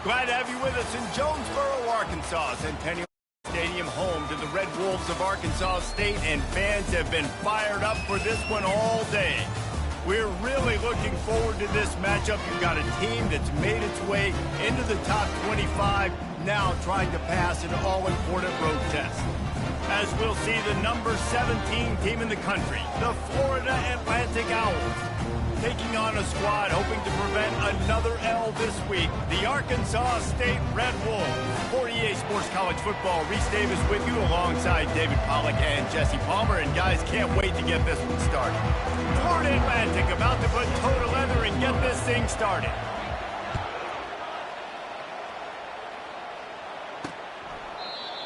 Glad to have you with us in Jonesboro, Arkansas. Centennial Stadium, home to the Red Wolves of Arkansas State, and fans have been fired up for this one all day. We're really looking forward to this matchup. You've got a team that's made its way into the top 25, now trying to pass an all-important road test. As we'll see the number 17 team in the country, the Florida Atlantic Owls, taking on a squad hoping to prevent another L this week, the Arkansas State Red Wolves. For EA Sports College Football, Reese Davis with you alongside David Pollack and Jesse Palmer. And guys, can't wait to get this one started. Florida Atlantic about to put toe to leather and get this thing started.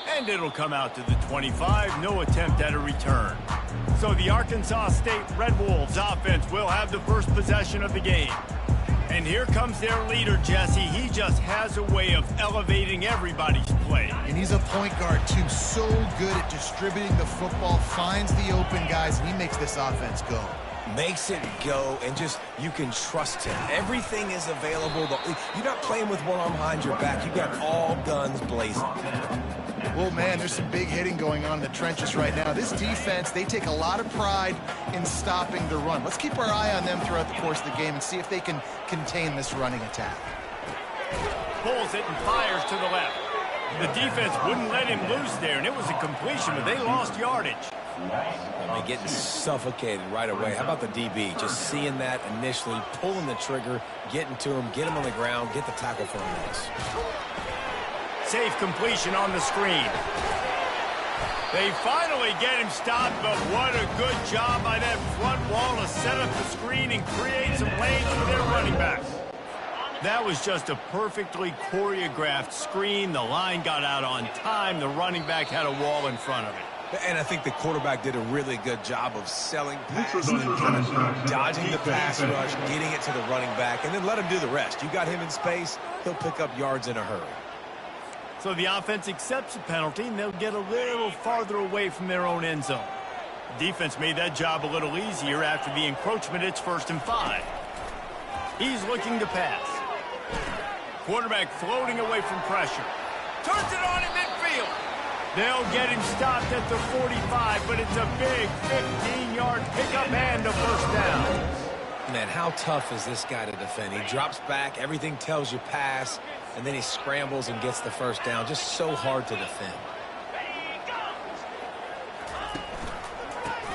And it'll come out to the 25, no attempt at a return. So the Arkansas State Red Wolves offense will have the first possession of the game. And here comes their leader, Jesse. He just has a way of elevating everybody's play. And he's a point guard, too. So good at distributing the football, finds the open guys, and he makes this offense go. Makes it go, and just, you can trust him. Everything is available. You're not playing with one arm behind your back. You got all guns blazing. Well, man, there's some big hitting going on in the trenches right now. This defense, they take a lot of pride in stopping the run. Let's keep our eye on them throughout the course of the game and see if they can contain this running attack. Pulls it and fires to the left. The defense wouldn't let him loose there, and it was a completion, but they lost yardage. They're getting suffocated right away. How about the DB? Just seeing that initially, pulling the trigger, getting to him, get him on the ground, get the tackle for a miss. Safe completion on the screen. They finally get him stopped, but what a good job by that front wall to set up the screen and create some lanes for their running backs. That was just a perfectly choreographed screen. The line got out on time. The running back had a wall in front of it. And I think the quarterback did a really good job of selling pass and kind of dodging the pass rush, getting it to the running back, and then let him do the rest. You got him in space, he'll pick up yards in a hurry. So the offense accepts the penalty, and they'll get a little farther away from their own end zone. The defense made that job a little easier after the encroachment. It's 1st and 5. He's looking to pass. Quarterback floating away from pressure. Turns it on in midfield. They'll get him stopped at the 45, but it's a big 15-yard pickup and a first down. Man, how tough is this guy to defend? He drops back, everything tells you pass, and then he scrambles and gets the first down. Just so hard to defend.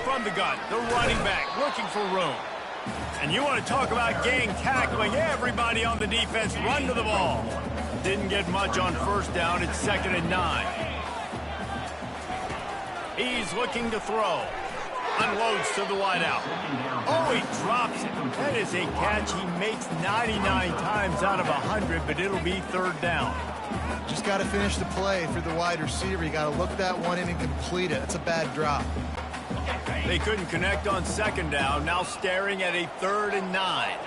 From the gun, the running back looking for room. And you want to talk about gang tackling. Everybody on the defense run to the ball. Didn't get much on first down. It's 2nd and 9. He's looking to throw. Unloads to the wideout. Oh, he drops it. That is a catch he makes 99 times out of 100, but it'll be 3rd down. Just got to finish the play for the wide receiver. You got to look that one in and complete it. That's a bad drop. They couldn't connect on 2nd down. Now staring at a 3rd and 9.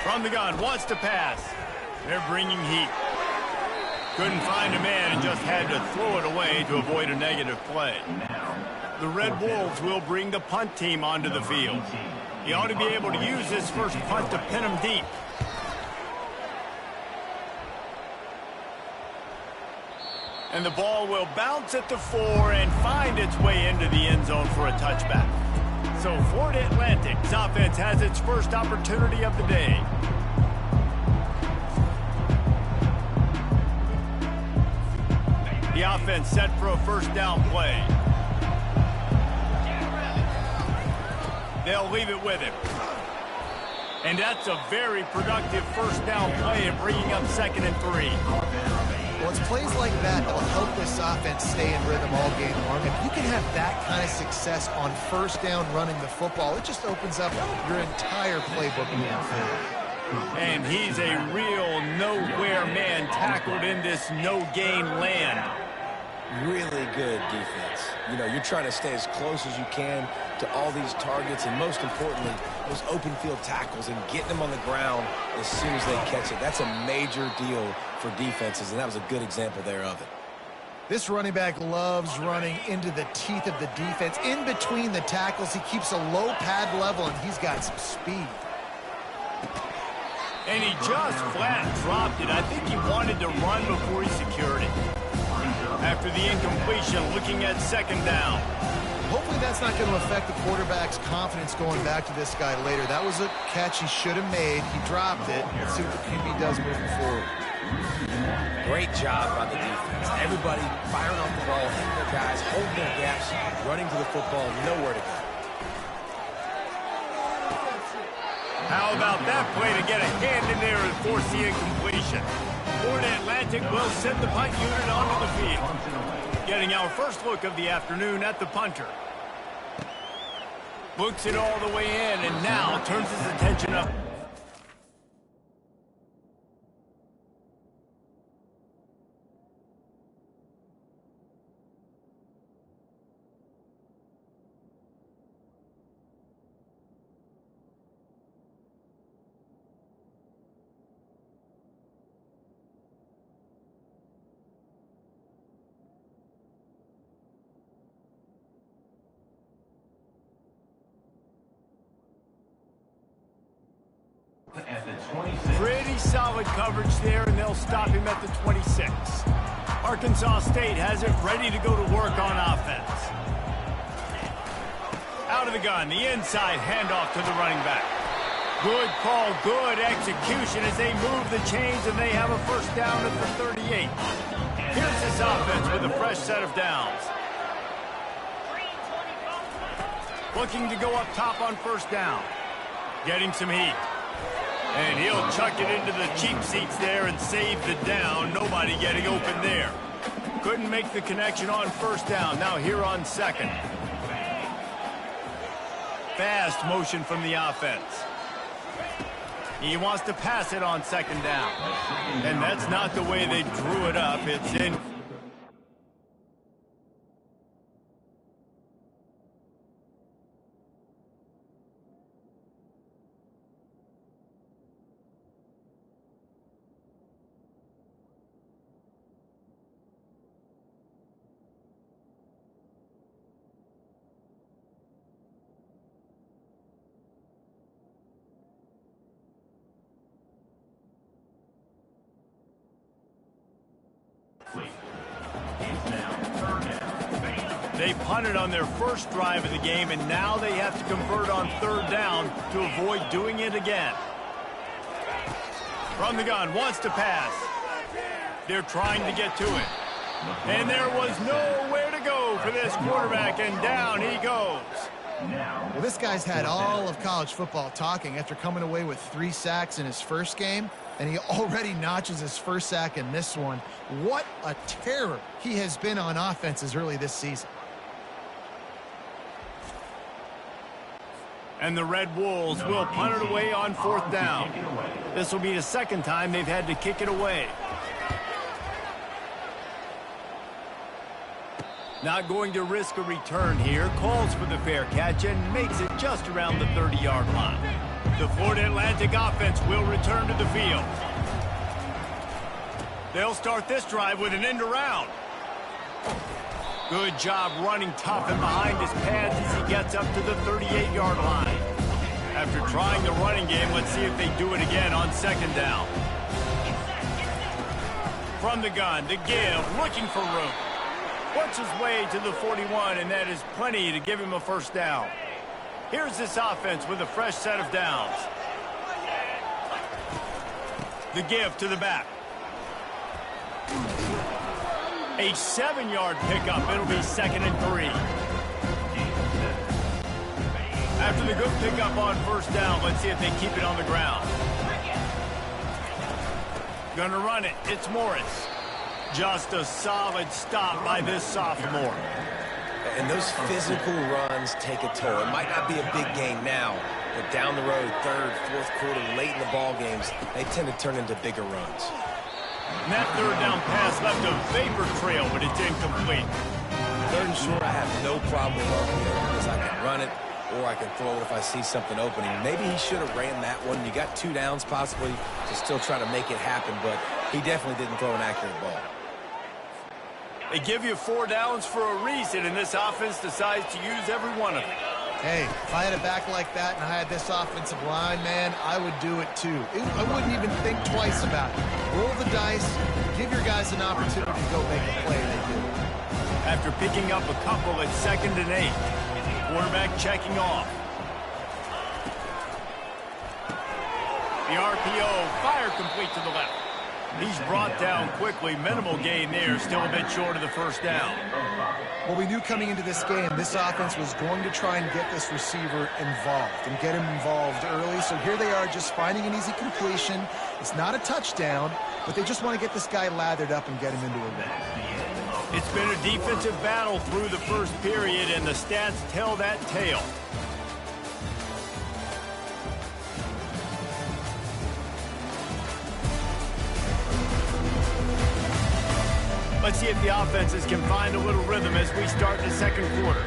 From the gun, wants to pass. They're bringing heat. Couldn't find a man and just had to throw it away to avoid a negative play. The Red Wolves will bring the punt team onto the field. He ought to be able to use this first punt to pin him deep. And the ball will bounce at the 4 and find its way into the end zone for a touchback. So Florida Atlantic's offense has its first opportunity of the day. The offense set for a first down play. They'll leave it with him. And that's a very productive first down play and bringing up 2nd and 3. Well, it's plays like that that will help this offense stay in rhythm all game long. If you can have that kind of success on first down running the football, it just opens up your entire playbook moving forward. And he's a real nowhere man tackled in this no-gain land. Really good defense. You know, you're trying to stay as close as you can to all these targets, and most importantly, those open field tackles and getting them on the ground as soon as they catch it. That's a major deal for defenses, and that was a good example there of it. This running back loves running into the teeth of the defense. In between the tackles, he keeps a low pad level, and he's got some speed. And he just flat dropped it. I think he wanted to run before he secured it. After the incompletion, looking at second down. Hopefully that's not going to affect the quarterback's confidence going back to this guy later. That was a catch he should have made. He dropped it. Let's see what the QB does moving forward. Great job by the defense. Everybody firing off the ball, hitting their guys, holding their gaps, running to the football, nowhere to go. How about that play to get a hand in there and force the incompletion? Florida Atlantic will send the punt unit onto the field. Getting our first look of the afternoon at the punter. Looks it all the way in and now turns his attention up. Pretty solid coverage there, and they'll stop him at the 26. Arkansas State has it ready to go to work on offense. Out of the gun, the inside handoff to the running back. Good call, good execution as they move the chains, and they have a first down at the 38. Here's this offense with a fresh set of downs. Looking to go up top on first down. Getting some heat. And he'll chuck it into the cheap seats there and save the down. Nobody getting open there. Couldn't make the connection on first down. Now here on second. Fast motion from the offense. He wants to pass it on second down. And that's not the way they drew it up. It's in. They punted on their first drive of the game, and now they have to convert on third down to avoid doing it again. From the gun, wants to pass. They're trying to get to it. And there was nowhere to go for this quarterback, and down he goes. Well, this guy's had all of college football talking after coming away with 3 sacks in his first game, and he already notches his first sack in this one. What a terror he has been on offenses early this season. And the Red Wolves will punt it away on fourth down. This will be the second time they've had to kick it away. Not going to risk a return here. Calls for the fair catch and makes it just around the 30-yard line. The Florida Atlantic offense will return to the field. They'll start this drive with an end around. Good job running tough and behind his pads as he gets up to the 38-yard line. After trying the running game, let's see if they do it again on second down. From the gun, to give, looking for room. Works his way to the 41, and that is plenty to give him a first down. Here's this offense with a fresh set of downs. The give to the back. A 7-yard pickup. It'll be 2nd and 3. After the good pickup on first down, let's see if they keep it on the ground. Gonna run it. It's Morris. Just a solid stop by this sophomore. And those physical runs take a toll. It might not be a big game now, but down the road, third, fourth quarter, late in the ball games, they tend to turn into bigger runs. And that third down pass left a vapor trail, but it's incomplete. Third and short, I have no problem with it because I can run it or I can throw it if I see something opening. Maybe he should have ran that one. You got 2 downs possibly to still try to make it happen, but he definitely didn't throw an accurate ball. They give you 4 downs for a reason, and this offense decides to use every one of them. Hey, if I had a back like that and I had this offensive line, man, I would do it too. I wouldn't even think twice about it. Roll the dice, give your guys an opportunity to go make a play, they do. After picking up a couple at 2nd and 8, quarterback checking off. The RPO, fire complete to the left. He's brought down quickly. Minimal gain there, still a bit short of the first down. Well, we knew coming into this game, this offense was going to try and get this receiver involved and get him involved early. So here they are just finding an easy completion. It's not a touchdown, but they just want to get this guy lathered up and get him into a run. It's been a defensive battle through the first period, and the stats tell that tale. Let's see if the offenses can find a little rhythm as we start the second quarter.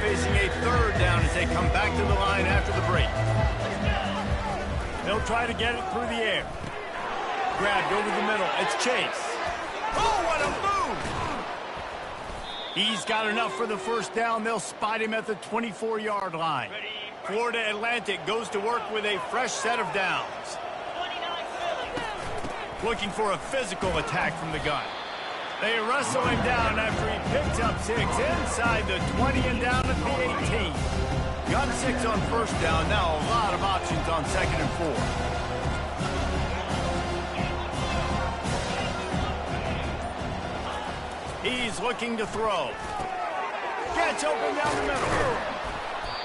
Facing a 3rd down as they come back to the line after the break. They'll try to get it through the air. Grabbed over the middle. It's Chase. Oh, what a move! He's got enough for the first down. They'll spot him at the 24-yard line. Florida Atlantic goes to work with a fresh set of downs. Looking for a physical attack from the gun. They wrestle him down after he picks up 6 inside the 20 and down at the 18. Got 6 on first down. Now a lot of options on 2nd and 4. He's looking to throw. Gets open down the middle.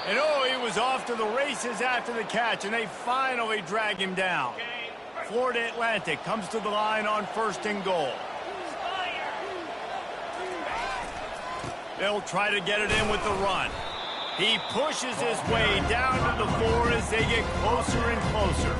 And oh, he was off to the races after the catch, and they finally drag him down. Florida Atlantic comes to the line on 1st and goal. They'll try to get it in with the run. He pushes his way down to the 4 as they get closer and closer.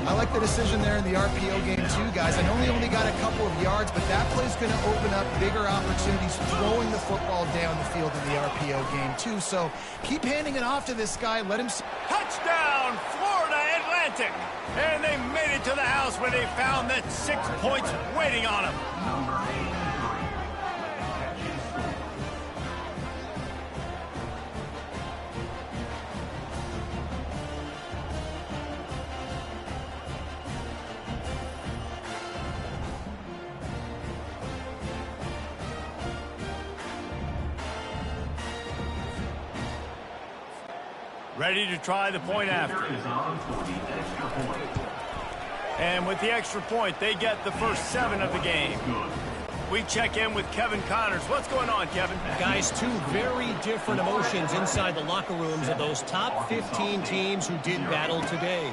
I like the decision there in the RPO game too, guys. I know he only got a couple of yards, but that play's going to open up bigger opportunities throwing the football down the field in the RPO game too. So keep handing it off to this guy. Let him... Touchdown, Florida Atlantic! And they made it to the house where they found that 6 points waiting on them. Ready to try the point after. And with the extra point, they get the first 7 of the game. We check in with Kevin Connors. What's going on, Kevin? Guys, 2 very different emotions inside the locker rooms of those top 15 teams who did battle today.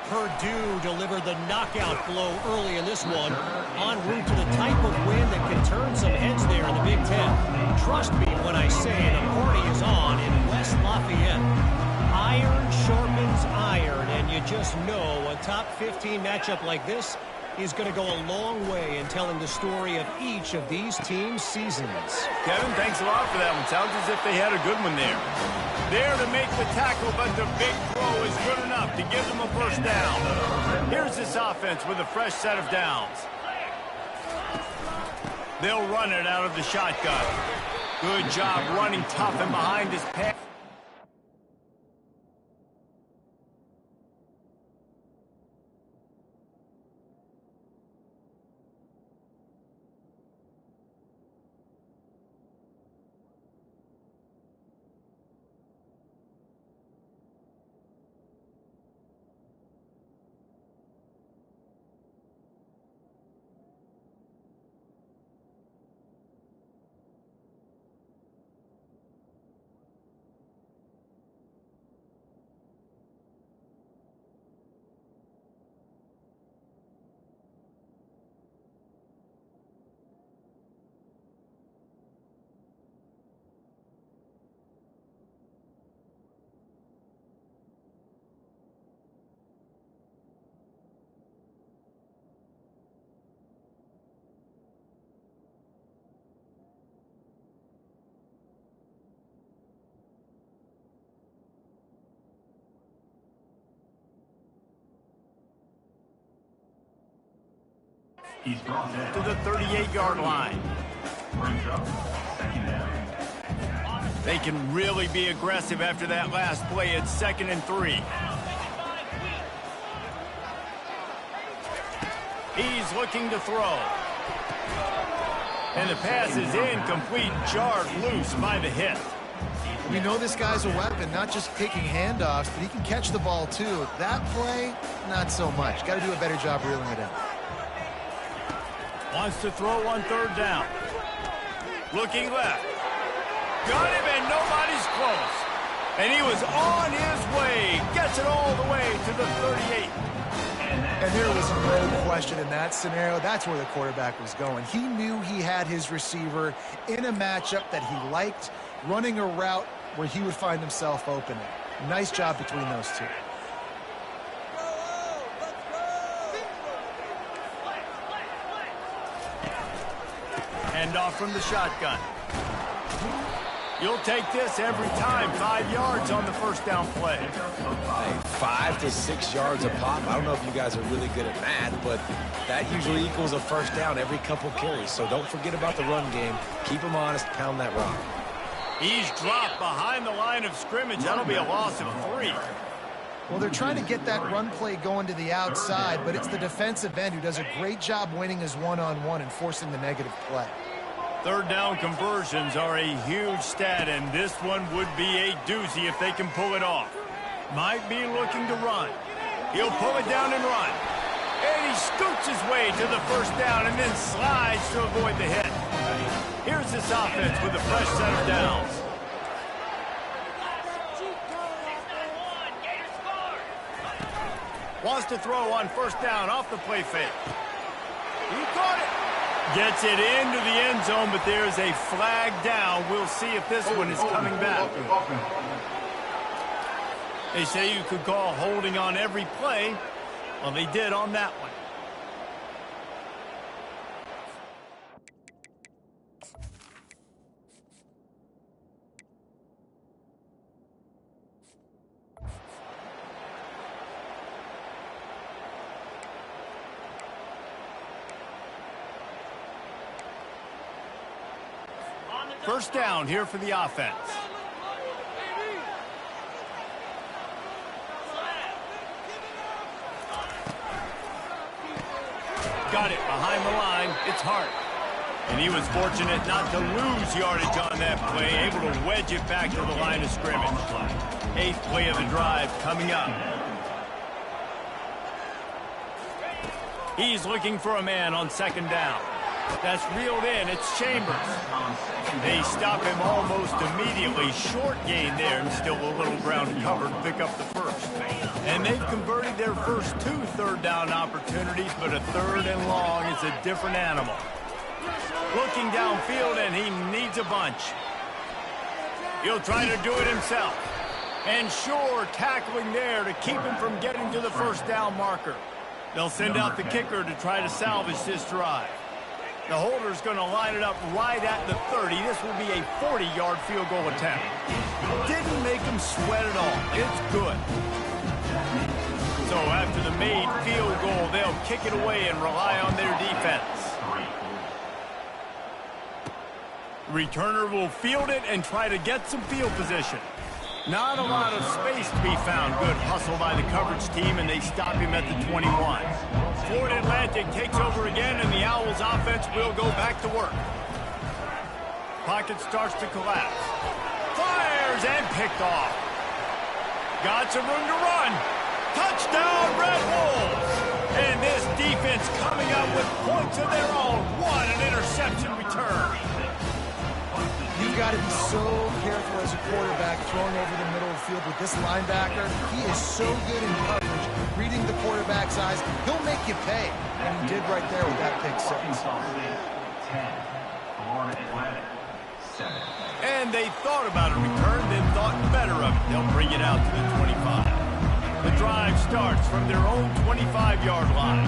Purdue delivered the knockout blow early in this one, en route to the type of win that can turn some heads there in the Big Ten. Trust me when I say the party is on in West Lafayette. Iron sharpens iron, and you just know a top 15 matchup like this is going to go a long way in telling the story of each of these teams' seasons. Kevin, thanks a lot for that one. Sounds as if they had a good one there. There to make the tackle, but the big throw is good enough to give them a first down. Here's this offense with a fresh set of downs. They'll run it out of the shotgun. Good job running tough and behind his pass. He's brought down To the 38-yard line. They can really be aggressive after that last play. It's 2nd and 3. He's looking to throw. And the pass is incomplete, jarred loose by the hit. We know this guy's a weapon, not just taking handoffs, but he can catch the ball too. That play, not so much. Got to do a better job reeling it in. Wants to throw on 3rd down. Looking left. Got him and nobody's close. And he was on his way. Gets it all the way to the 38. And there was no question in that scenario. That's where the quarterback was going. He knew he had his receiver in a matchup that he liked, running a route where he would find himself open. Nice job between those two. Hand off from the shotgun. You'll take this every time. 5 yards on the first down play. Hey, 5 to 6 yards a pop. I don't know if you guys are really good at math, but that usually equals a first down every couple carries. So don't forget about the run game. Keep them honest. Pound that rock. He's dropped behind the line of scrimmage. That'll be a loss of 3. Well, they're trying to get that run play going to the outside, but it's the defensive end who does a great job winning his one-on-one and forcing the negative play. 3rd down conversions are a huge stat, and this one would be a doozy if they can pull it off. Might be looking to run. He'll pull it down and run. And he scoots his way to the first down and then slides to avoid the hit. Here's this offense with a fresh set of downs. Wants to throw on 1st down off the play fake. He caught it. Gets it into the end zone, but there's a flag down. We'll see if this one is coming back. They say you could call holding on every play. Well, they did on that one. First down here for the offense. Got it behind the line. It's Hart. And he was fortunate not to lose yardage on that play, able to wedge it back to the line of scrimmage. Eighth play of the drive coming up. He's looking for a man on second down. That's reeled in. It's Chambers. They stop him almost immediately. Short gain there, and still a little ground cover to pick up the first. And they've converted their first 2 third-down opportunities, but a third and long is a different animal. Looking downfield, and he needs a bunch. He'll try to do it himself. And sure, tackling there to keep him from getting to the first down marker. They'll send out the kicker to try to salvage this drive. The holder's going to line it up right at the 30. This will be a 40-yard field goal attempt. Didn't make him sweat at all. It's good. So after the made field goal, they'll kick it away and rely on their defense. Returner will field it and try to get some field position. Not a lot of space to be found. Good hustle by the coverage team, and they stop him at the 21. Florida Atlantic takes over again, and the Owls offense will go back to work. Pocket starts to collapse. Fires and picked off. Got some room to run. Touchdown, Red Wolves! And this defense coming up with points of their own. What an interception return. You've got to be so careful as a quarterback throwing over the middle of the field with this linebacker. He is so good in coverage, reading the quarterback's eyes. He'll make you pay, and he did right there with that pick six. And they thought about a return, then thought better of it. They'll bring it out to the 25. The drive starts from their own 25-yard line.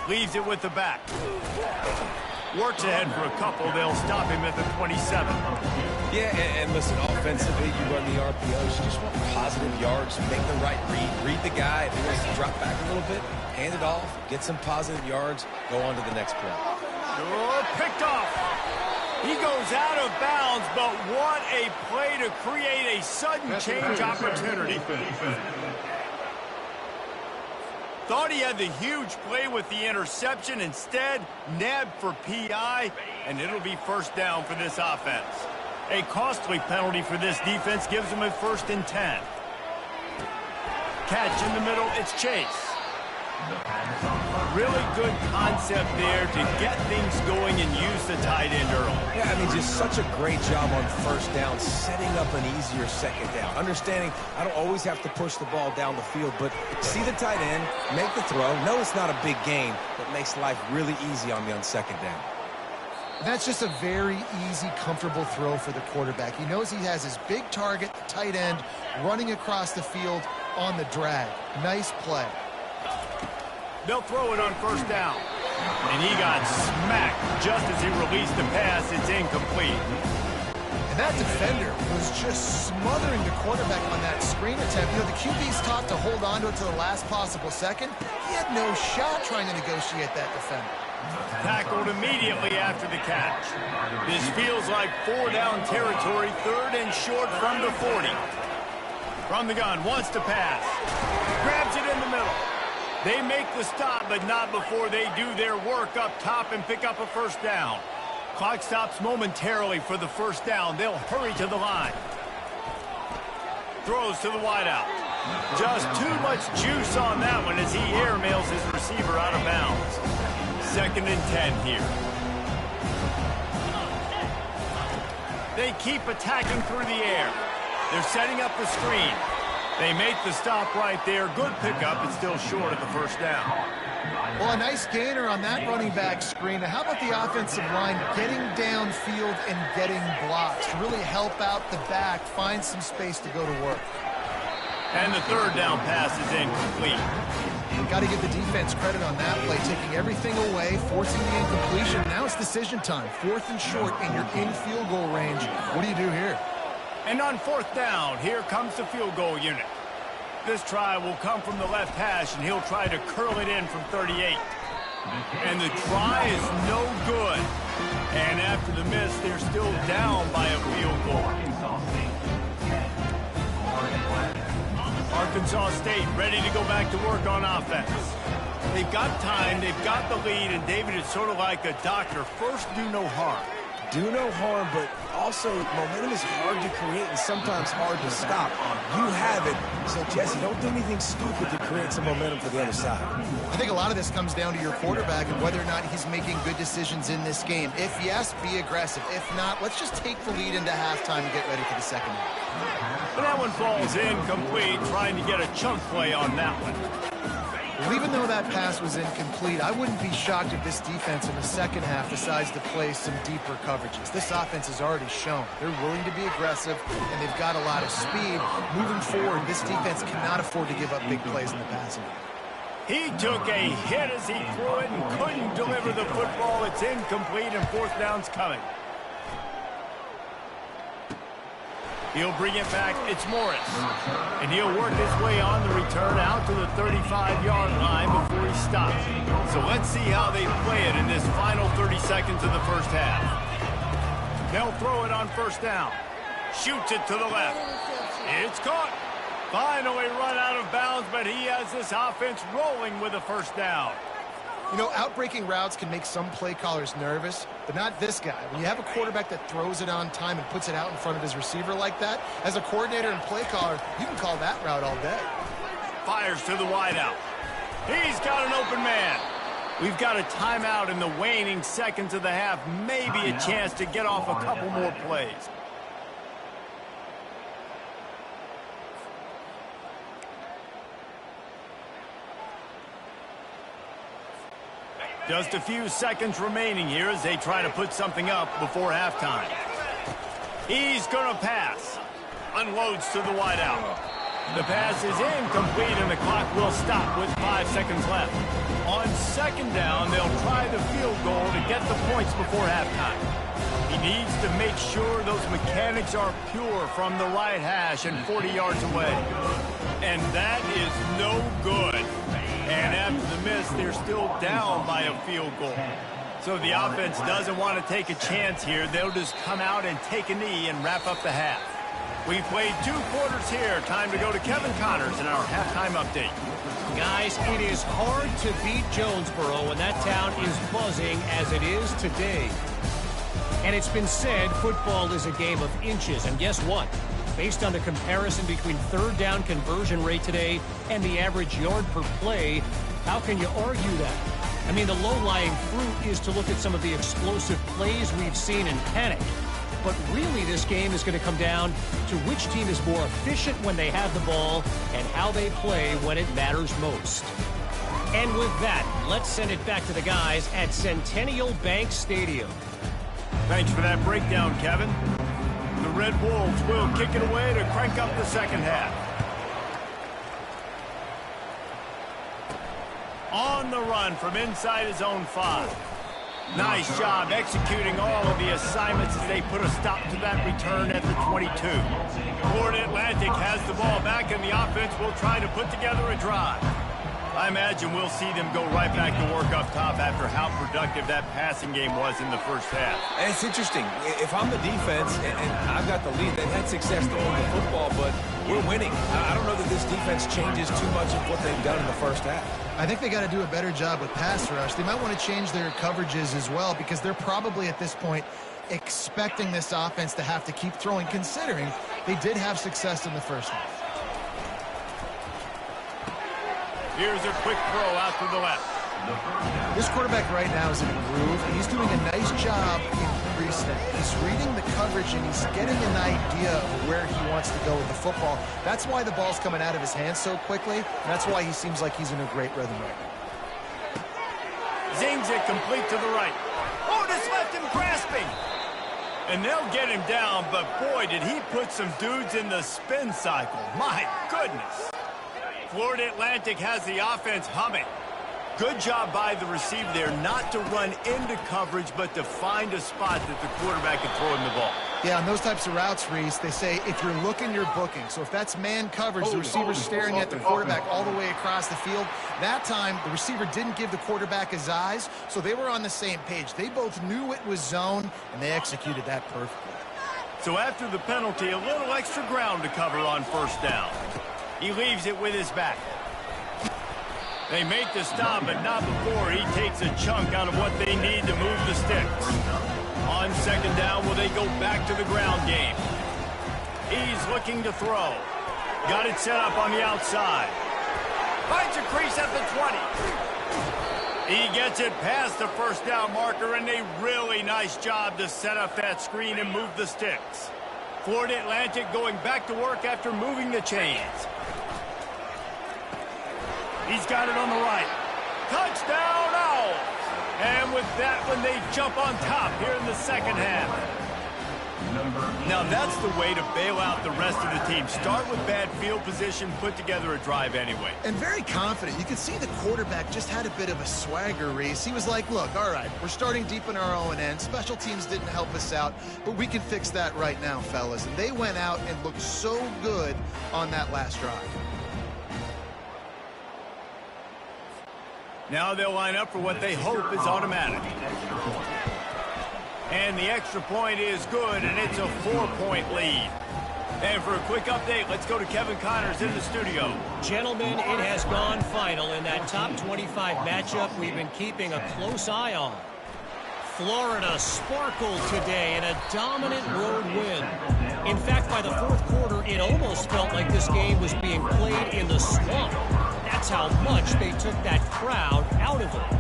Leaves it with the back. Works ahead for a couple. They'll stop him at the 27. Yeah, and listen, offensively, you run the RPOs. You just want positive yards, make the right read the guy. If he wants to drop back a little bit, hand it off, get some positive yards, go on to the next play. Oh, picked off. He goes out of bounds, but what a play to create a sudden change opportunity. Thought he had the huge play with the interception. Instead, nabbed for PI, and it'll be first down for this offense. A costly penalty for this defense gives them a 1st and 10. Catch in the middle, it's Chase. Really good concept there to get things going and use the tight end early. Yeah, I mean, just such a great job on first down, setting up an easier second down. Understanding I don't always have to push the ball down the field, but see the tight end, make the throw. No, it's not a big gain, but makes life really easy on me on second down. That's just a very easy, comfortable throw for the quarterback. He knows he has his big target, the tight end, running across the field on the drag. Nice play. They'll throw it on first down. And he got smacked just as he released the pass. It's incomplete. And that defender was just smothering the quarterback on that screen attempt. You know, the QB's taught to hold on to it to the last possible second. He had no shot trying to negotiate that defender. Tackled immediately after the catch. This feels like 4-down territory, 3rd and short from the 40. From the gun, wants to pass. Grabs it in the middle. They make the stop, but not before they do their work up top and pick up a first down. Clock stops momentarily for the first down. They'll hurry to the line. Throws to the wideout. Just too much juice on that one as he airmails his receiver out of bounds. 2nd and 10 here. They keep attacking through the air. They're setting up the screen. They make the stop right there. Good pickup. It's still short of the first down. Well, a nice gainer on that running back screen. Now, how about the offensive line getting downfield and getting blocks to really help out the back, find some space to go to work. And the 3rd down pass is incomplete. Got to give the defense credit on that play, taking everything away, forcing the incompletion. Now it's decision time. 4th and short, and you're in field goal range. What do you do here? And on 4th down, here comes the field goal unit. This try will come from the left hash, and he'll try to curl it in from 38. And the try is no good. And after the miss, they're still down by a field goal. Arkansas State ready to go back to work on offense. They've got time, they've got the lead, and David is sort of like a doctor. First, do no harm. do no harm, but also momentum is hard to create and sometimes hard to stop. You have it, so Jesse, don't do anything stupid to create some momentum for the other side. I think a lot of this comes down to your quarterback and whether or not he's making good decisions in this game. If yes, be aggressive. If not, let's just take the lead into halftime and get ready for the second half. And that one falls incomplete, trying to get a chunk play on that one. Well, even though that pass was incomplete, I wouldn't be shocked if this defense in the second half decides to play some deeper coverages. This offense has already shown they're willing to be aggressive, and they've got a lot of speed. Moving forward, this defense cannot afford to give up big plays in the passing game. He took a hit as he threw it and couldn't deliver the football. It's incomplete, and fourth down's coming. He'll bring it back. It's Morris. And he'll work his way on the return out to the 35-yard line before he stops. So let's see how they play it in this final 30 seconds of the first half. They'll throw it on first down. Shoots it to the left. It's caught. Finally run out of bounds, but he has this offense rolling with a first down. You know, outbreaking routes can make some play callers nervous, but not this guy. When you have a quarterback that throws it on time and puts it out in front of his receiver like that, as a coordinator and play caller, you can call that route all day. Fires to the wideout. He's got an open man. We've got a timeout in the waning seconds of the half. Maybe a chance to get off a couple more plays. Just a few seconds remaining here as they try to put something up before halftime. He's going to pass. Unloads to the wideout. The pass is incomplete and the clock will stop with 5 seconds left. On second down, they'll try the field goal to get the points before halftime. He needs to make sure those mechanics are pure from the right hash and 40 yards away. And that is no good. And after the miss, they're still down by a field goal. So the offense doesn't want to take a chance here. They'll just come out and take a knee and wrap up the half. We played 2 quarters here. Time to go to Kevin Connors in our halftime update. Guys, it is hard to beat Jonesboro when that town is buzzing as it is today. And it's been said football is a game of inches. And guess what? Based on the comparison between third down conversion rate today and the average yard per play, how can you argue that? I mean, the low-lying fruit is to look at some of the explosive plays we've seen in panic. But really, this game is going to come down to which team is more efficient when they have the ball and how they play when it matters most. And with that, let's send it back to the guys at Centennial Bank Stadium. Thanks for that breakdown, Kevin. The Red Wolves will kick it away to crank up the second half. On the run from inside his own 5. Nice job executing all of the assignments as they put a stop to that return at the 22. Florida Atlantic has the ball back, and the offense will try to put together a drive. I imagine we'll see them go right back to work up top after how productive that passing game was in the first half. And it's interesting. If I'm the defense and I've got the lead, they've had success throwing the football, but we're winning. I don't know that this defense changes too much of what they've done in the first half. I think they got to do a better job with pass rush. They might want to change their coverages as well because they're probably at this point expecting this offense to have to keep throwing, considering they did have success in the first half. Here's a quick throw out to the left. This quarterback right now is in a groove, and he's doing a nice job in pre-snap. He's reading the coverage, and he's getting an idea of where he wants to go with the football. That's why the ball's coming out of his hands so quickly, and that's why he seems like he's in a great rhythm right now. Zings it complete to the right. Oh, just left him grasping. And they'll get him down, but boy, did he put some dudes in the spin cycle. My goodness. Florida Atlantic has the offense humming. Good job by the receiver there not to run into coverage, but to find a spot that the quarterback can throw in the ball. Yeah, on those types of routes, Reese, they say if you're looking, you're booking. So if that's man coverage, the receiver's staring at the quarterback all the way across the field. That time, the receiver didn't give the quarterback his eyes, so they were on the same page. They both knew it was zone, and they executed that perfectly. So after the penalty, a little extra ground to cover on first down. He leaves it with his back. They make the stop, but not before he takes a chunk out of what they need to move the sticks. On second down, will they go back to the ground game? He's looking to throw. Got it set up on the outside. Finds a crease at the 20. He gets it past the first down marker, and a really nice job to set up that screen and move the sticks. Florida Atlantic going back to work after moving the chains. He's got it on the right. Touchdown, Owls! And with that one, they jump on top here in the second half. Now that's the way to bail out the rest of the team. Start with bad field position, put together a drive anyway. And very confident. You could see the quarterback just had a bit of a swagger, Reese. He was like, look, all right, we're starting deep in our own end. Special teams didn't help us out, but we can fix that right now, fellas. And they went out and looked so good on that last drive. Now they'll line up for what they hope is automatic. And the extra point is good, and it's a 4-point lead. And for a quick update, let's go to Kevin Connors in the studio. Gentlemen, it has gone final in that top 25 matchup we've been keeping a close eye on. Florida sparkled today in a dominant road win. In fact, by the fourth quarter, it almost felt like this game was being played in the swamp. That's how much they took that crowd out of it.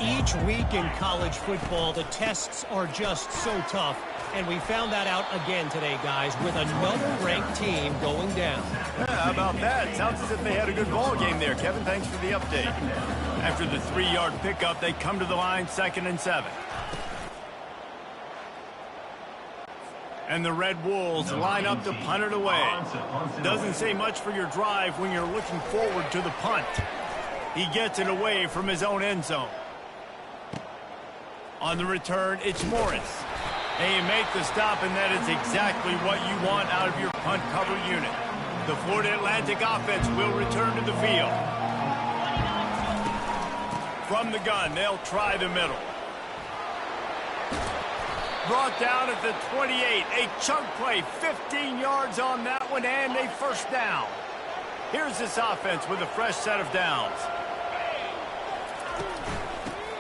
Each week in college football, the tests are just so tough, and we found that out again today, guys, with another ranked team going down. Yeah, how about that? Sounds as if they had a good ball game there. Kevin, thanks for the update. After the 3-yard pickup, they come to the line 2nd and 7. And the Red Wolves line up to punt it away. Doesn't say much for your drive when you're looking forward to the punt. He gets it away from his own end zone. On the return, it's Morris. They make the stop, and that is exactly what you want out of your punt cover unit. The Florida Atlantic offense will return to the field. From the gun, they'll try the middle. Brought down at the 28. A chunk play, 15 yards on that one, and a first down. Here's this offense with a fresh set of downs.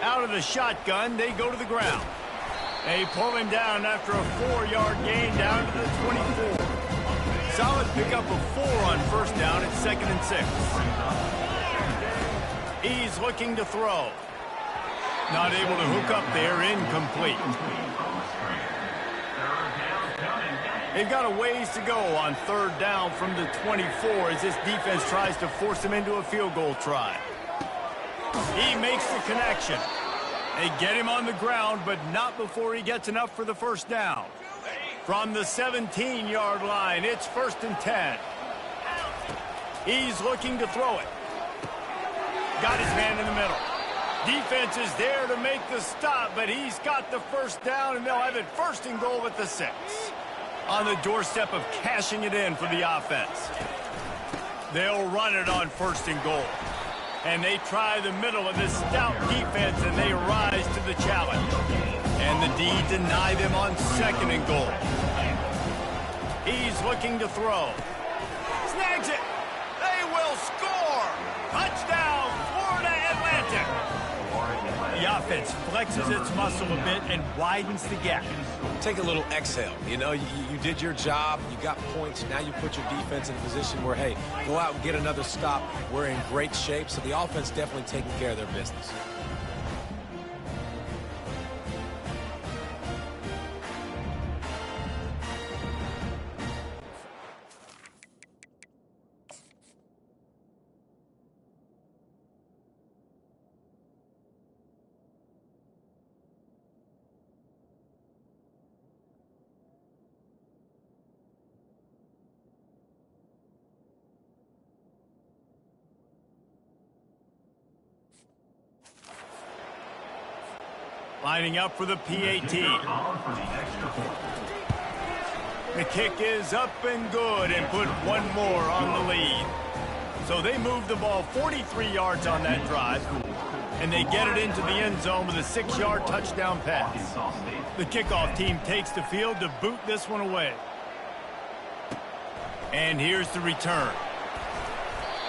Out of the shotgun, they go to the ground. They pull him down after a 4-yard gain down to the 24. Solid pickup of 4 on first down at 2nd and 6. He's looking to throw. Not able to hook up there, incomplete. They've got a ways to go on 3rd down from the 24 as this defense tries to force him into a field goal try. He makes the connection. They get him on the ground, but not before he gets enough for the first down. From the 17-yard line, it's 1st and 10. He's looking to throw it. Got his man in the middle. Defense is there to make the stop, but he's got the first down, and they'll have it 1st and goal at the 6. On the doorstep of cashing it in for the offense. They'll run it on 1st and goal. And they try the middle of this stout defense, and they rise to the challenge. And the D deny them on 2nd and goal. He's looking to throw. Snags it. They will score. Touchdown, Florida Atlantic. The offense flexes its muscle a bit and widens the gap. Take a little exhale. You know, you did your job. You got points. Now you put your defense in a position where, hey, go out and get another stop. We're in great shape. So the offense definitely taking care of their business. Lining up for the PAT. The kick is up and good and put one more on the lead. So they move the ball 43 yards on that drive, and they get it into the end zone with a 6-yard touchdown pass. The kickoff team takes the field to boot this one away. And here's the return.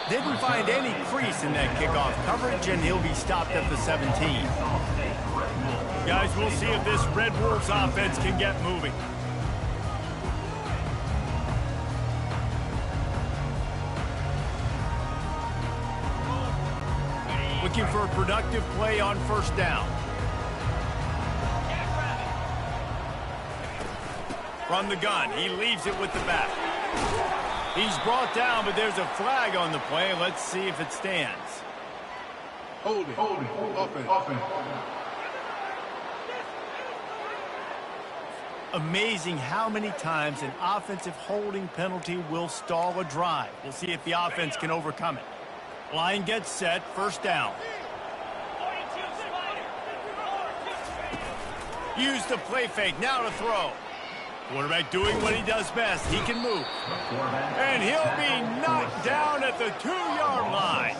Didn't find any crease in that kickoff coverage, and he'll be stopped at the 17. Guys, we'll see if this Red Wolves offense can get moving. Looking for a productive play on first down. From the gun, he leaves it with the back. He's brought down, but there's a flag on the play. Let's see if it stands. Hold it. Offense. Amazing how many times an offensive holding penalty will stall a drive. We'll see if the offense can overcome it. Line gets set, first down. Use the play fake, now to throw. Quarterback doing what he does best. He can move. And he'll be knocked down at the 2-yard line.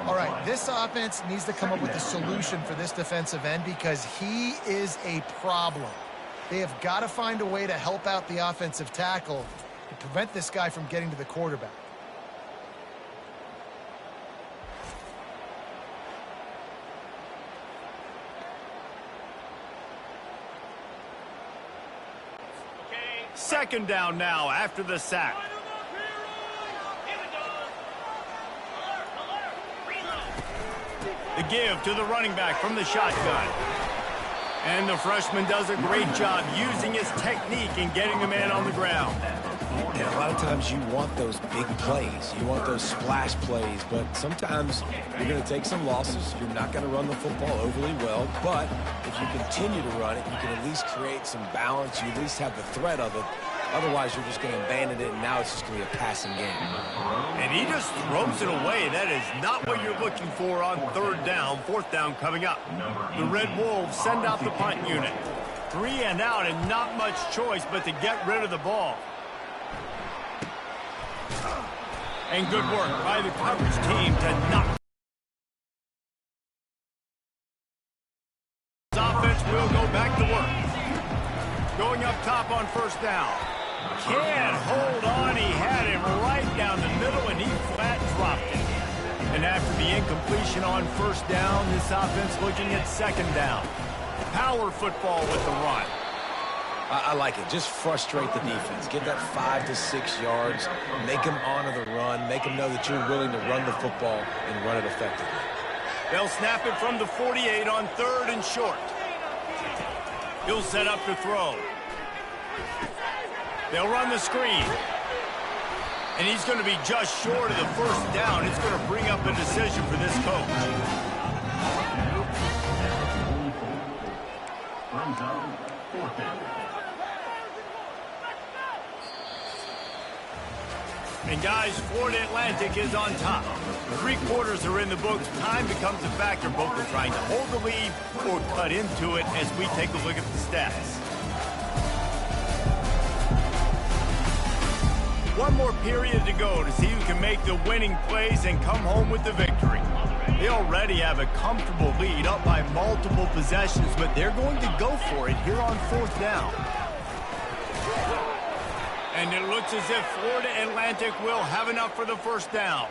All right, this offense needs to come up with a solution for this defensive end because he is a problem. They have got to find a way to help out the offensive tackle to prevent this guy from getting to the quarterback. Second down now after the sack. The give to the running back from the shotgun. And the freshman does a great job using his technique and getting the man on the ground. And a lot of times you want those big plays. You want those splash plays, but sometimes you're going to take some losses. You're not going to run the football overly well, but if you continue to run it, you can at least create some balance. You at least have the threat of it. Otherwise, you're just going to abandon it, and now it's just going to be a passing game. And he just throws it away. That is not what you're looking for on third down. Fourth down coming up. The Red Wolves send out the punt unit. 3 and out and not much choice but to get rid of the ball. And good work by the coverage team to knock. This offense will go back to work. Going up top on first down. Can't hold on. He had him right down the middle, and he flat dropped it. And after the incompletion on first down, this offense looking at second down. Power football with the run. I like it. Just frustrate the defense. Get that 5 to 6 yards. Make them honor the run. Make them know that you're willing to run the football and run it effectively. They'll snap it from the 48 on third and short. He'll set up to throw. They'll run the screen. And he's going to be just short of the first down. It's going to bring up a decision for this coach. And guys, Florida Atlantic is on top. 3 quarters are in the books. Time becomes a factor. Both are trying to hold the lead or cut into it as we take a look at the stats. One more period to go to see who can make the winning plays and come home with the victory. They already have a comfortable lead up by multiple possessions, but they're going to go for it here on fourth down. And it looks as if Florida Atlantic will have enough for the first down.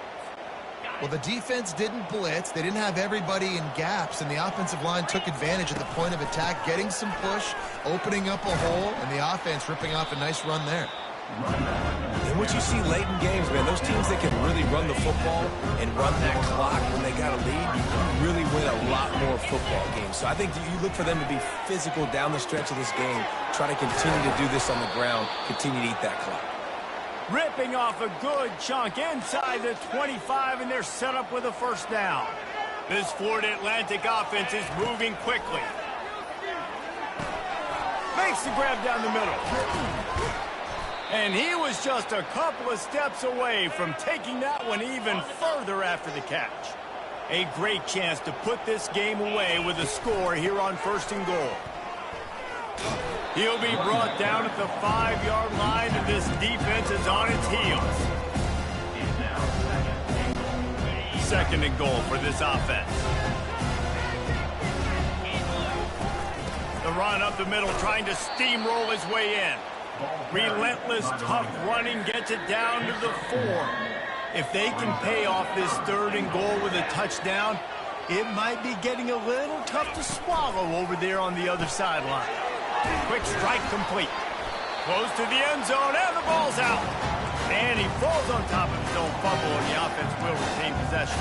Well, the defense didn't blitz. They didn't have everybody in gaps, and the offensive line took advantage at the point of attack, getting some push, opening up a hole, and the offense ripping off a nice run there. And what you see late in games, man, those teams that can really run the football and run that clock when they got a lead, you really win a lot more football games. So I think you look for them to be physical down the stretch of this game, try to continue to do this on the ground, continue to eat that clock. Ripping off a good chunk inside the 25, and they're set up with a first down. This Florida Atlantic offense is moving quickly. Makes the grab down the middle. And he was just a couple of steps away from taking that one even further after the catch. A great chance to put this game away with a score here on first and goal. He'll be brought down at the 5-yard line, and this defense is on its heels. Second and goal for this offense. The run up the middle, trying to steamroll his way in. Relentless, tough running gets it down to the 4. If they can pay off this third and goal with a touchdown, It might be getting a little tough to swallow over there on the other sideline. Quick strike complete. Close to the end zone, and the ball's out. And he falls on top of his own fumble, and the offense will retain possession.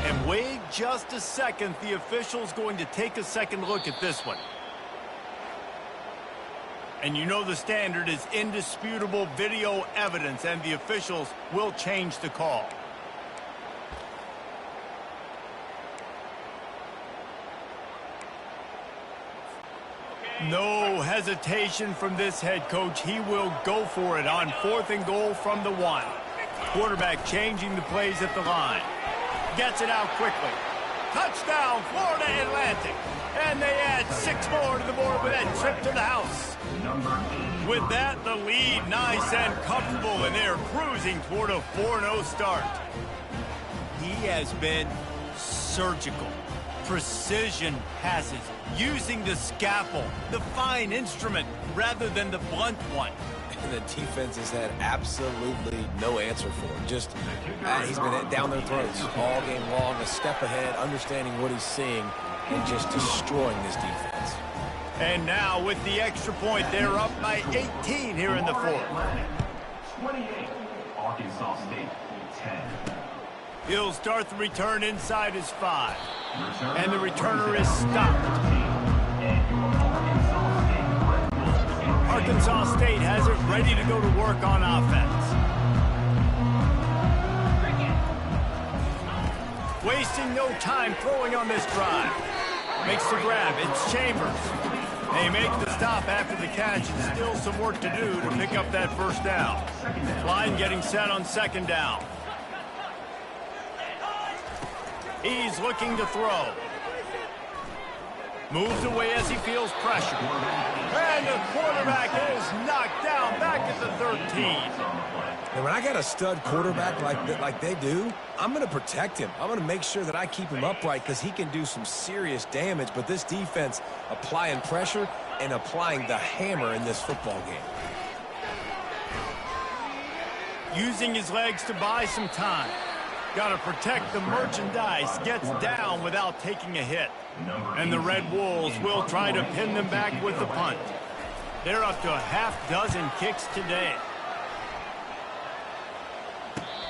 And wait just a second. The official's going to take a second look at this one. And you know the standard is indisputable video evidence, and the officials will change the call. No hesitation from this head coach. He will go for it on 4th and goal from the 1. Quarterback changing the plays at the line. Gets it out quickly. Touchdown, Florida Atlantic. And they add 6 more to the board with that trip to the house. With that, the lead nice and comfortable, and they're cruising toward a 4-0 start. He has been surgical. Precision passes, using the scalpel, the fine instrument, rather than the blunt one. And the defense has had absolutely no answer for him. Just, he's been down their throats all game long, a step ahead, understanding what he's seeing, and just destroying this defense. And now with the extra point, they're up by 18 here in the 4th. 28, Arkansas State, 10. He'll start the return inside his 5. And the returner is stopped. Arkansas State has it ready to go to work on offense. Wasting no time throwing on this drive. Makes the grab. It's Chambers. They make the stop after the catch, and still some work to do to pick up that first down. Line getting set on 2nd down. He's looking to throw. Moves away as he feels pressure. And the quarterback is knocked down back at the 13. And when I got a stud quarterback like they do, I'm going to protect him. I'm going to make sure that I keep him upright because he can do some serious damage. But this defense applying pressure and applying the hammer in this football game. Using his legs to buy some time. Got to protect the merchandise. Gets down without taking a hit. And the Red Wolves will try to pin them back with the punt. They're up to a half-dozen kicks today.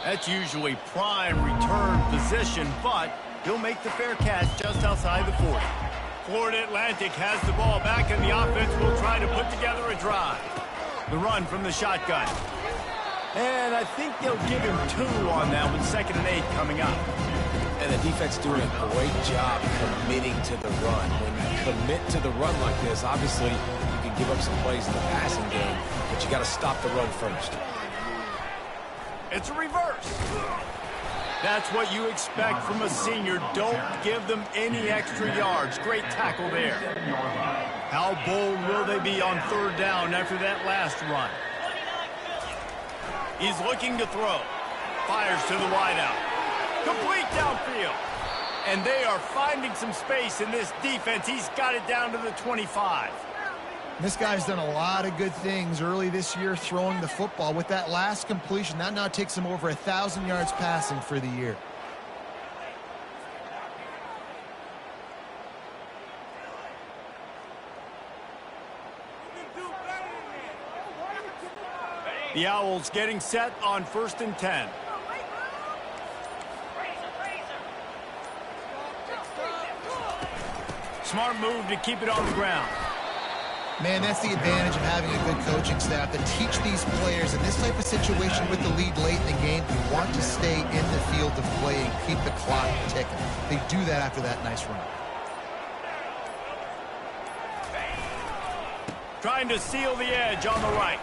That's usually prime return position, but he'll make the fair catch just outside the 40. Florida Atlantic has the ball back, and the offense will try to put together a drive. The run from the shotgun. And I think they'll give him 2 on that with 2nd and 8 coming up. And the defense doing a great job committing to the run. When you commit to the run like this, obviously you can give up some plays in the passing game, but you got to stop the run first. It's a reverse. That's what you expect from a senior. Don't give them any extra yards. Great tackle there. How bold will they be on 3rd down after that last run? He's looking to throw. Fires to the wideout. Complete downfield. And they are finding some space in this defense. He's got it down to the 25. This guy's done a lot of good things early this year throwing the football. With that last completion, that now takes him over 1,000 yards passing for the year. The Owls getting set on 1st and 10. Smart move to keep it on the ground. Man, that's the advantage of having a good coaching staff to teach these players in this type of situation with the lead late in the game. You want to stay in the field of play and keep the clock ticking. They do that after that nice run. Trying to seal the edge on the right.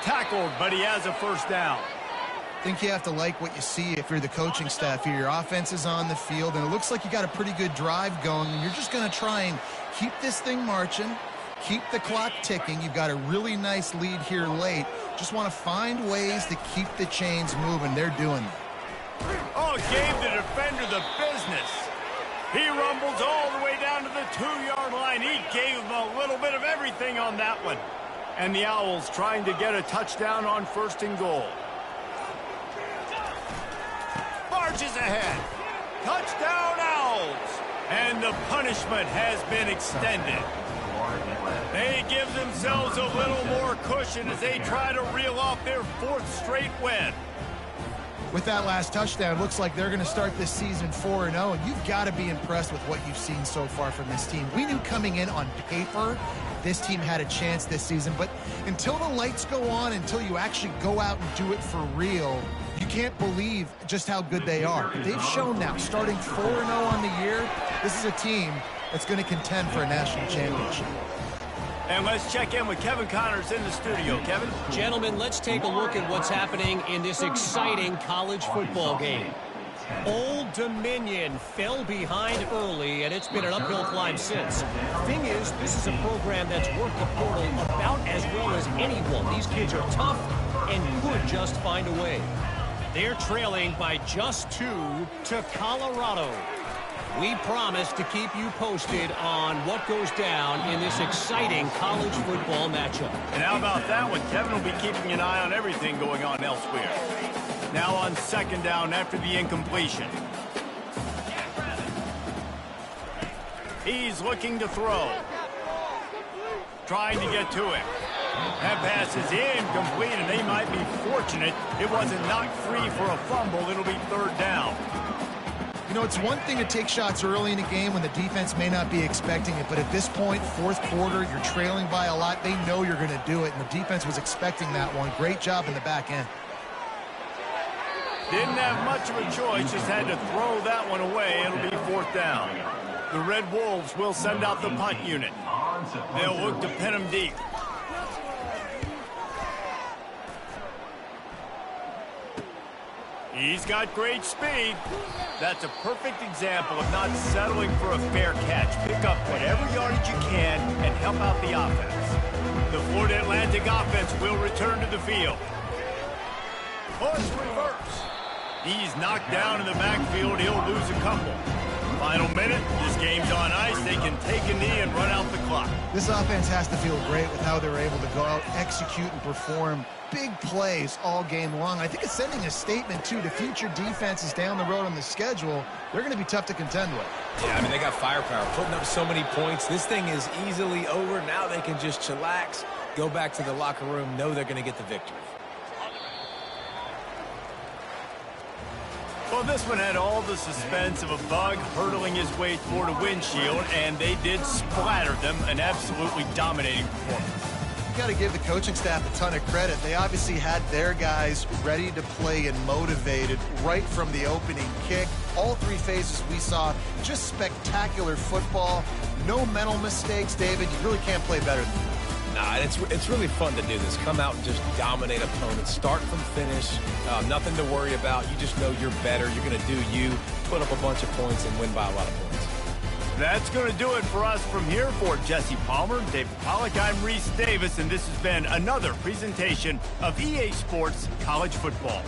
Tackled, but he has a first down. I think you have to like what you see if you're the coaching staff here. Your offense is on the field, and it looks like you got a pretty good drive going, and you're just going to try and keep this thing marching, keep the clock ticking. You've got a really nice lead here late. Just want to find ways to keep the chains moving. They're doing that. Oh, gave the defender the business. He rumbles all the way down to the 2-yard line. He gave him a little bit of everything on that one. And the Owls trying to get a touchdown on 1st and goal. Marches ahead. Touchdown, Owls. Wolves. And the punishment has been extended. They give themselves a little more cushion as they try to reel off their 4th straight win. With that last touchdown, looks like they're going to start this season 4-0, and you've got to be impressed with what you've seen so far from this team. We knew coming in on paper this team had a chance this season, but until the lights go on, until you actually go out and do it for real, you can't believe just how good they are. But they've shown now, starting 4-0 on the year, this is a team that's going to contend for a national championship. And let's check in with Kevin Connors in the studio. Kevin? Gentlemen, let's take a look at what's happening in this exciting college football game. Old Dominion fell behind early, and it's been an uphill climb since. Thing is, this is a program that's worked the portal about as well as anyone. These kids are tough and could just find a way. They're trailing by just 2 to Colorado. We promise to keep you posted on what goes down in this exciting college football matchup. And how about that one? Kevin will be keeping an eye on everything going on elsewhere. Now on 2nd down after the incompletion. He's looking to throw. Trying to get to it. That pass is incomplete, and they might be fortunate it wasn't knocked free for a fumble. It'll be 3rd down. You know, it's one thing to take shots early in a game when the defense may not be expecting it, but at this point, 4th quarter, you're trailing by a lot. They know you're going to do it, and the defense was expecting that one. Great job in the back end. Didn't have much of a choice, just had to throw that one away. It'll be 4th down. The Red Wolves will send out the punt unit. They'll look to pin them deep. He's got great speed. That's a perfect example of not settling for a fair catch. Pick up whatever yardage you can and help out the offense. The Florida Atlantic offense will return to the field. Oh, it's reverse. He's knocked down in the backfield. He'll lose a couple. Final minute. This game's on ice. They can take a knee and run out the clock. This offense has to feel great with how they were able to go out, execute, and perform big plays all game long. I think it's sending a statement, too, to future defenses down the road on the schedule. They're going to be tough to contend with. Yeah, I mean, they got firepower, putting up so many points. This thing is easily over. Now they can just chillax, go back to the locker room, know they're going to get the victory. Well, this one had all the suspense of a bug hurtling his way toward a windshield, and they did splatter them, an absolutely dominating performance. You got to give the coaching staff a ton of credit. They obviously had their guys ready to play and motivated right from the opening kick. All 3 phases we saw, just spectacular football. No mental mistakes, David. You really can't play better than that. Nah, it's really fun to do this. Come out and just dominate opponents. Start from finish. Nothing to worry about. You just know you're better. You're going to do you, put up a bunch of points, and win by a lot of points. That's going to do it for us from here. For Jesse Palmer, David Pollack, I'm Reese Davis, and this has been another presentation of EA Sports College Football.